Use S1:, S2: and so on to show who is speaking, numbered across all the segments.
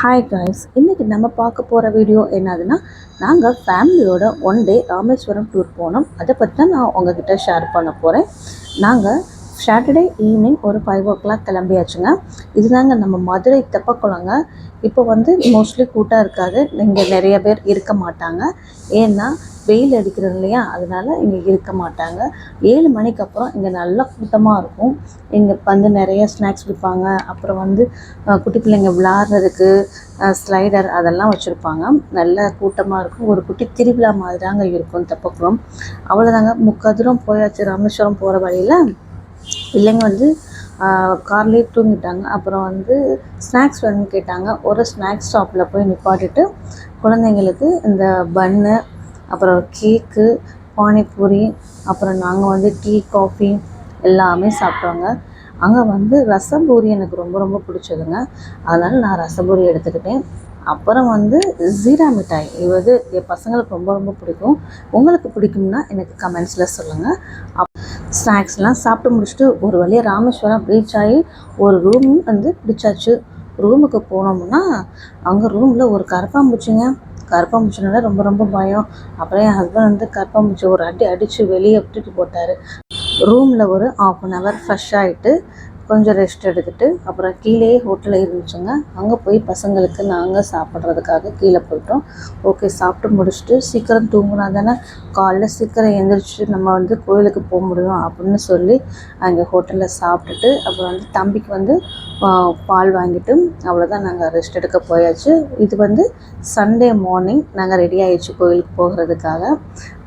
S1: Hi guys, இன்றைக்கி நம்ம பார்க்க போகிற வீடியோ என்னதுன்னா, நாங்கள் ஃபேமிலியோட ஒன் டே ராமேஸ்வரம் டூர் போனோம். அதை பற்றி தான் நான் உங்ககிட்ட ஷேர் பண்ண போகிறேன். நாங்கள் சாட்டர்டே ஈவினிங் ஒரு 5 o'clock கிளம்பியாச்சுங்க. இதுதாங்க நம்ம மதுரை தெப்பக்குளங்க. இப்போ மோஸ்ட்லி கூட்டம் இருக்காது, இங்கே நிறைய பேர் இருக்க மாட்டாங்க. ஏன்னா வெயில் அடிக்கிறது இல்லையா, அதனால் இங்கே இருக்க மாட்டாங்க. 7 மணிக்கு அப்புறம் இங்கே நல்லா கூட்டமாக இருக்கும். இங்கே நிறைய ஸ்நாக்ஸ் விற்பாங்க. அப்புறம் குட்டி பிள்ளைங்க விளாட்றதுக்கு ஸ்லைடர் அதெல்லாம் வச்சுருப்பாங்க. நல்ல கூட்டமாக இருக்கும். ஒரு குட்டி திருவிழா மாதிரி தாங்க இருக்கும் தெப்பக்குளம். அவ்வளோதாங்க, முக்கால் போயாச்சு. ராமேஸ்வரம் போகிற வழியில் பிள்ளைங்க கார்லேயே தூங்கிட்டாங்க. அப்புறம் ஸ்நாக்ஸ் வேணும்னு கேட்டாங்க. ஒரு ஸ்நாக்ஸ் ஷாப்பில் போய் நிப்பாட்டிட்டு குழந்தைங்களுக்கு இந்த பன்னு, அப்புறம் கேக்கு, பானிபூரி, அப்புறம் நாங்கள் டீ காஃபி எல்லாமே சாப்பிட்டோங்க. அங்கே ரசபூரி எனக்கு ரொம்ப ரொம்ப பிடிச்சதுங்க. அதனால் நான் ரசபூரி எடுத்துக்கிட்டேன். அப்புறம் ஜீரா மிட்டாய், என் பசங்களுக்கு ரொம்ப ரொம்ப பிடிக்கும். உங்களுக்கு பிடிக்கும்னா எனக்கு கமெண்ட்ஸில் சொல்லுங்கள். ஸ்நாக்ஸ்லாம் சாப்பிட்டு முடிச்சுட்டு ஒரு வழியாக ராமேஸ்வரம் ரீச் ஆகி ஒரு ரூம் பிடிச்சாச்சு. ரூமுக்கு போனோம்னா அங்கே ரூமில் ஒரு கரப்பாம்பூச்சினால ரொம்ப ரொம்ப பயம். அப்புறம் என் ஹஸ்பண்ட் கரப்பாம்பூச்சி ஒரு அடித்து வெளியே விட்டுட்டு போட்டார். ரூமில் ஒரு 1/2 hour ஃப்ரெஷ் ஆகிட்டு கொஞ்சம் ரெஸ்ட் எடுத்துகிட்டு அப்புறம் கீழே ஹோட்டலில் இருந்துச்சுங்க. அங்கே போய் பசங்களுக்கு நாங்கள் சாப்பிட்றதுக்காக கீழே போயிட்டோம். ஓகே, சாப்பிட்டு முடிச்சுட்டு சீக்கிரம் தூங்கினா தானே காலைல சீக்கிரம் எழுந்திரிச்சு நம்ம கோயிலுக்கு போக முடியும் அப்படின்னு சொல்லி அங்கே ஹோட்டலில் சாப்பிட்டுட்டு அப்புறம் தம்பிக்கு பால் வாங்கிட்டு அவ்வளோதான், நாங்கள் ரெஸ்ட் எடுக்க போயாச்சு. இது சண்டே மார்னிங் நாங்கள் ரெடி ஆகிடுச்சு கோயிலுக்கு போகிறதுக்காக.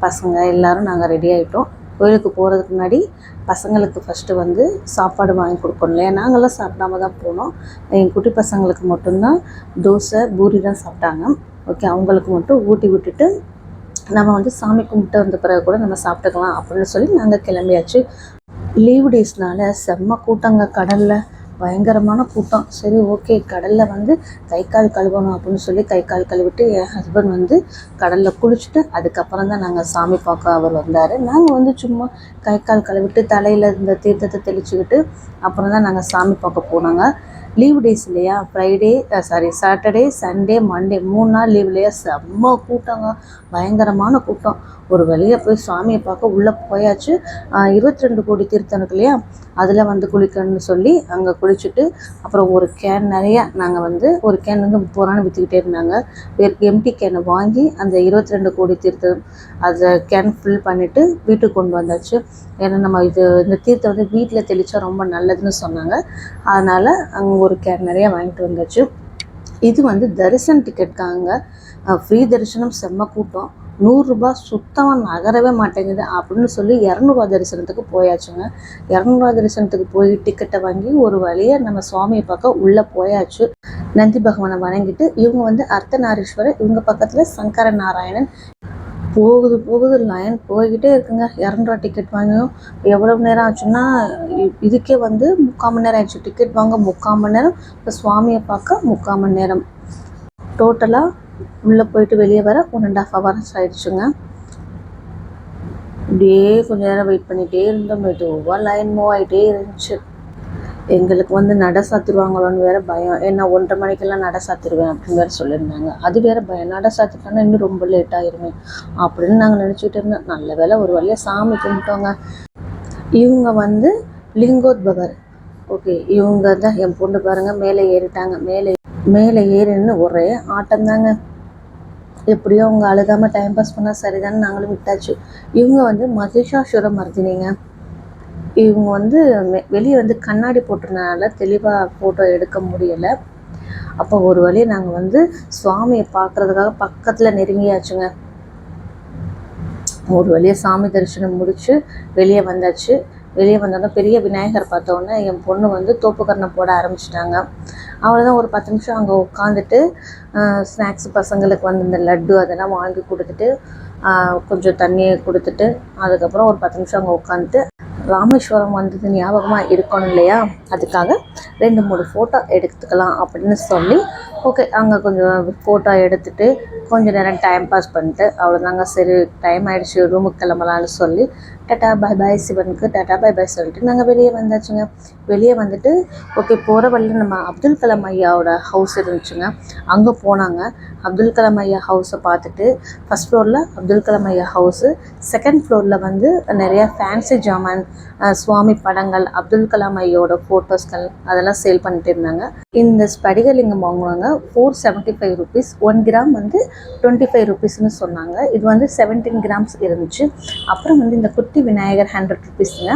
S1: பசங்க எல்லோரும் நாங்கள் ரெடி ஆகிட்டோம். கோயிலுக்கு போகிறதுக்கு முன்னாடி பசங்களுக்கு ஃபஸ்ட்டு சாப்பாடு வாங்கி கொடுக்கணும் இல்லையா. நாங்கள்லாம் சாப்பிடாம தான் போனோம். எங்கள் குட்டி பசங்களுக்கு மட்டும்தான் தோசை பூரி தான் சாப்பிட்டாங்க. ஓகே, அவங்களுக்கு மட்டும் ஊட்டி விட்டுட்டு நம்ம சாமி கும்பிட்டு வந்த பிறகு கூட நம்ம சாப்பிட்டுக்கலாம் அப்படின்னு சொல்லி நாங்கள் கிளம்பியாச்சு. லீவ் டேஸ்னால் செம்ம கூட்டங்க, கடலில் பயங்கரமான கூட்டம். சரி, ஓகே, கடலில் கை கால் கழுவணும் அப்படின்னு சொல்லி கை கால் கழுவிட்டு என் ஹஸ்பண்ட் கடலில் குளிச்சுட்டு அதுக்கப்புறம் தான் நாங்கள் சாமி பார்க்க அவர் வந்தார். நாங்கள் சும்மா கை கால் கழுவிட்டு தலையில் இந்த தீர்த்தத்தை தெளிச்சுக்கிட்டு அப்புறம் தான் நாங்கள் சாமி பார்க்க போனாங்க. லீவ் டேஸ் இல்லையா, சாட்டர்டே சண்டே மண்டே 3 நாள் லீவ் இல்லையா, செம்ம கூட்டங்க, பயங்கரமான கூட்டம். ஒரு வழியாக போய் சாமியை பார்க்க உள்ளே போயாச்சு. 22 கோடி தீர்த்தம் இருக்கு இல்லையா, அதில் குளிக்கணும்னு சொல்லி அங்கே குளிச்சுட்டு அப்புறம் ஒரு கேன் நிறைய நாங்கள் ஒரு கேன் 30 ரூபான்னு விற்றுக்கிட்டே இருந்தாங்க. எம்டி கேனை வாங்கி அந்த 22 கோடி தீர்த்தம் அதை கேன் ஃபில் பண்ணிவிட்டு வீட்டுக்கு கொண்டு வந்தாச்சு. ஏன்னா நம்ம இந்த தீர்த்தம் வீட்டில் தெளித்தா ரொம்ப நல்லதுன்னு சொன்னாங்க. அதனால் அங்கே ஒரு கேன் நிறையா வாங்கிட்டு வந்தாச்சு. இது தரிசன டிக்கெட்காங்க, ஃப்ரீ தரிசனம், செம்ம கூட்டம். 100 ரூபாய் சுத்தமாக நகரவே மாட்டேங்குது அப்படின்னு சொல்லி 200 ரூபா தரிசனத்துக்கு போயாச்சுங்க. 200 ரூபா தரிசனத்துக்கு போய் டிக்கெட்டை வாங்கி ஒரு வழியாக நம்ம சுவாமியை பார்க்க உள்ளே போயாச்சு. நந்தி பகவானை வணங்கிட்டு இவங்க அர்த்தநாரீஸ்வரர், இவங்க பக்கத்தில் சங்கர நாராயணன். போகுது லைன் போய்கிட்டே இருக்குங்க. 200 ரூபா டிக்கெட் வாங்கியும் எவ்வளோ நேரம் ஆச்சுன்னா இதுக்கே 3/4 மணி நேரம் ஆயிடுச்சு. டிக்கெட் வாங்க 3/4 மணி நேரம், இப்போ சுவாமியை பார்க்க 3/4 மணி நேரம். டோட்டலாக உள்ளே போயிட்டு வெளியே வர 1.5 hours ஆயிடுச்சுங்க. இப்படியே கொஞ்சம் நேரம் வெயிட் பண்ணிகிட்டே இருந்தோம். மெதுவாக லைன் மூவ் ஆகிட்டே இருந்துச்சு. எங்களுக்கு நடை சாத்திடுவாங்களோன்னு வேறு பயம். ஏன்னா 1:30 மணிக்கெல்லாம் நடை சாத்திடுவேன் அப்படின்னு வேறு சொல்லியிருந்தாங்க. அது வேறு பயம், நடை சாத்திட்டாங்கன்னா இன்னும் ரொம்ப லேட் ஆகிருமே அப்படின்னு நாங்கள் நினச்சிட்டு இருந்தோம். நல்ல வேலை ஒரு வழியாக சாமி கும்பிட்டோங்க. இவங்க லிங்கோத்பவர். ஓகே, இவங்க தான் என் பொண்ணு பாருங்கள், மேலே ஏறிட்டாங்க. மேலே ஏறின்னு ஒரே ஆட்டம் தாங்க. எப்படியோ அவங்க அழுகாமல் டைம் பாஸ் பண்ணால் சரிதானே நாங்களும் விட்டாச்சு. இவங்க மகிஷாசுர மர்தினிங்க. இவங்க வெளியே கண்ணாடி போட்டிருந்தனால தெளிவாக ஃபோட்டோ எடுக்க முடியலை. அப்போ ஒரு வழியை நாங்கள் சுவாமியை பார்க்குறதுக்காக பக்கத்தில் நெருங்கியாச்சுங்க. ஒரு வழியாக சாமி தரிசனம் முடித்து வெளியே வந்தாச்சு. வெளியே வந்தாலும் பெரிய விநாயகர் பார்த்தோன்னே என் பொண்ணு தோப்புக்கரணை போட ஆரம்பிச்சிட்டாங்க. அவ்வளோதான், ஒரு 10 நிமிஷம் அங்கே உட்காந்துட்டு ஸ்நாக்ஸ் பசங்களுக்கு இந்த லட்டு அதெல்லாம் வாங்கி கொடுத்துட்டு கொஞ்சம் தண்ணியை கொடுத்துட்டு அதுக்கப்புறம் ஒரு 10 நிமிஷம் அங்கே உட்காந்துட்டு ராமேஸ்வரம் ஞாபகமாக இருக்கணும் இல்லையா, அதுக்காக 2-3 ஃபோட்டோ எடுத்துக்கலாம் அப்படின்னு சொல்லி ஓகே அங்கே கொஞ்சம் ஃபோட்டோ எடுத்துகிட்டு கொஞ்சம் நேரம் டைம் பாஸ் பண்ணிட்டு அவ்வளோதாங்க. சரி, டைம் ஆகிடுச்சு, ரூமுக்கு கிளம்பலான்னு சொல்லி டாட்டா பை பாய் சிவனுக்கு டாட்டா பை பாய் சொல்லிட்டு நாங்கள் வெளியே வந்தாச்சுங்க. வெளியே வந்துட்டு ஓகே போகிற வழியில் நம்ம அப்துல் கலாம் ஐயாவோட ஹவுஸ் இருந்துச்சுங்க. அங்கே போனாங்க. அப்துல் கலாம் ஐயா ஹவுஸை பார்த்துட்டு ஃபஸ்ட் ஃப்ளோரில் அப்துல் கலாம் ஐயா ஹவுஸு, செகண்ட் ஃப்ளோரில் வந்து நிறையா ஃபேன்சி ஜாமான், சுவாமி படங்கள், அப்துல் கலாம் ஐயோட ஃபோட்டோஸ்கள் அதெல்லாம் சேல் பண்ணிட்டு இருந்தாங்க. இந்த ஸ்படிகலிங்கம் வாங்குவாங்க 475 ருபீஸ். 1 கிராம் வந்து 25 ருபீஸ்னு சொன்னாங்க. இது வந்து 17 கிராம்ஸ் இருந்துச்சு. அப்புறம் வந்து இந்த குட்டி விநாயகர் 100 ருபீஸுங்க.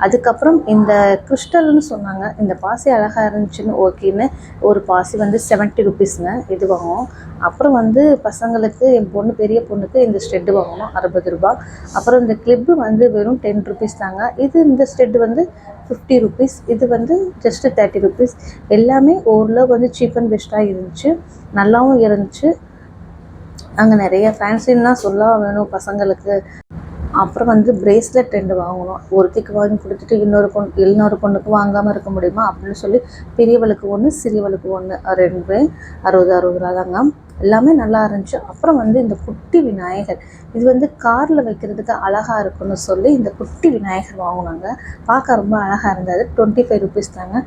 S1: அதுக்கப்புறம் இந்த கிறிஸ்டல்னு சொன்னாங்க. இந்த பாசி அழகாக இருந்துச்சுன்னு ஓகேன்னு ஒரு பாசி வந்து 70 ருபீஸுங்க. இது வாங்குவோம். அப்புறம் வந்து பசங்களுக்கு என் பொண்ணு பெரிய பொண்ணுக்கு இந்த ஸ்டெட்டு வாங்கணும் 60 ரூபா. அப்புறம் இந்த கிளிப்பு வந்து வெறும் 10 ருபீஸ் தாங்க. இந்த ஸ்டெட்டு வந்து 50 ருபீஸ். இது வந்து ஜஸ்ட்டு 30 ருபீஸ். எல்லாமே ஓரளவு வந்து சீப் அண்ட் பெஸ்ட்டாக இருந்துச்சு, நல்லாவும் இருந்துச்சு. அங்கே நிறைய ஃபேன்சின்லாம் சொல்ல வேணும் பசங்களுக்கு. அப்புறம் வந்து பிரேஸ்லெட் 2 வாங்கணும். ஒருத்திக்கு வாங்கி கொடுத்துட்டு இன்னொரு பொண்ணுக்கு வாங்காமல் இருக்க முடியுமா அப்படின்னு சொல்லி பெரியவளுக்கு 1 சிறியவளுக்கு 1 2 60 ரூபா தாங்க. எல்லாமே நல்லா இருந்துச்சு. அப்புறம் வந்து இந்த குட்டி விநாயகர், இது வந்து காரில் வைக்கிறதுக்கு அழகாக இருக்குன்னு சொல்லி இந்த குட்டி விநாயகர் வாங்கினாங்க. பார்க்க ரொம்ப அழகாக இருந்தது. 25 ருபீஸ் தாங்க.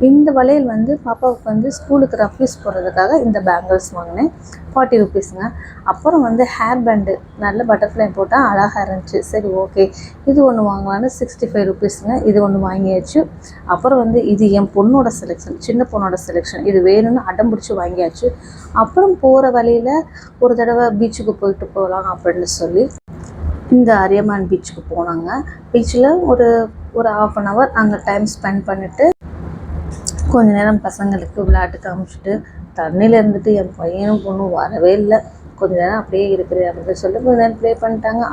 S1: இந்த வளையல் வந்து பாப்பாவுக்கு வந்து ஸ்கூலுக்கு ரஃப்யூஸ் போடுறதுக்காக இந்த பேங்கிள்ஸ் வாங்கினேன் 40 ருபீஸுங்க. அப்புறம் வந்து ஹேர் பேண்டு நல்ல பட்டர்ஃப்ளை போட்டால் அழகாக இருந்துச்சு. சரி ஓகே இது ஒன்று வாங்கலான்னு 65 ருபீஸுங்க. இது ஒன்று வாங்கியாச்சு. அப்புறம் வந்து இது என் பொண்ணோட செலெக்ஷன், சின்ன பொண்ணோட செலெக்ஷன். இது வேணும்னு அடம் பிடிச்சி வாங்கியாச்சு. அப்புறம் போகிற வழியில் ஒரு தடவை பீச்சுக்கு போயிட்டு போகலாம் அப்படின்னு சொல்லி இந்த அரியமான் பீச்சுக்கு போனாங்க. பீச்சில் ஒரு 1/2 hour அங்கே டைம் ஸ்பெண்ட் பண்ணிவிட்டு கொஞ்ச நேரம் பசங்களுக்கு விளையாட்டு காமிச்சிட்டு தண்ணியில் இருந்துட்டு என் பையனும் பொண்ணும் வரவே இல்லை. கொஞ்ச நேரம் அப்படியே இருக்கிறேன் அப்படின்னு சொல்லி கொஞ்ச நேரம் ப்ளே பண்ணிட்டாங்க.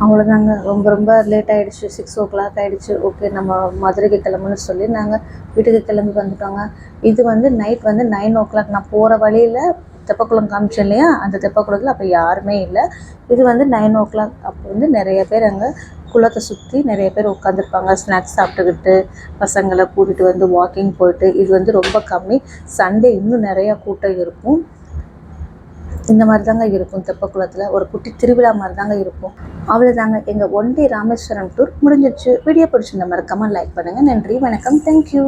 S1: அவ்வளோதாங்க. ரொம்ப லேட் ஆகிடுச்சு. 6 o'clock ஆகிடுச்சு. ஓகே நம்ம மதுரைக்கு கிளம்புன்னு சொல்லி நாங்கள் வீட்டுக்கு கிளம்பி வந்துட்டோங்க. இது வந்து நைட் வந்து 9 o'clock. நான் போகிற வழியில் தெப்பக்குளம் காமிச்சேன் இல்லையா, அந்த தெப்பக்குளத்தில் அப்போ யாருமே இல்லை. இது வந்து 9 o'clock. அப்போ வந்து நிறைய பேர் அங்கே குளத்தை சுற்றி நிறைய பேர் உட்காந்துருப்பாங்க, ஸ்நாக்ஸ் சாப்பிட்டுக்கிட்டு பசங்களை கூட்டிகிட்டு வந்து வாக்கிங் போயிட்டு. இது வந்து ரொம்ப கம்மி. சண்டே இன்னும் நிறையா கூட்டம் இருக்கும். இந்த மாதிரி தாங்க இருக்கும். தெப்பக்குளத்தில் ஒரு குட்டி திருவிழா மாதிரி தாங்க இருக்கும். அவ்வளோதாங்க. எங்கள் 1 day ராமேஸ்வரம் டூர் முடிஞ்சிடுச்சு. வீடியோ பிடிச்சிருந்த மறக்காமல் லைக் பண்ணுங்கள். நன்றி, வணக்கம், தேங்க்யூ.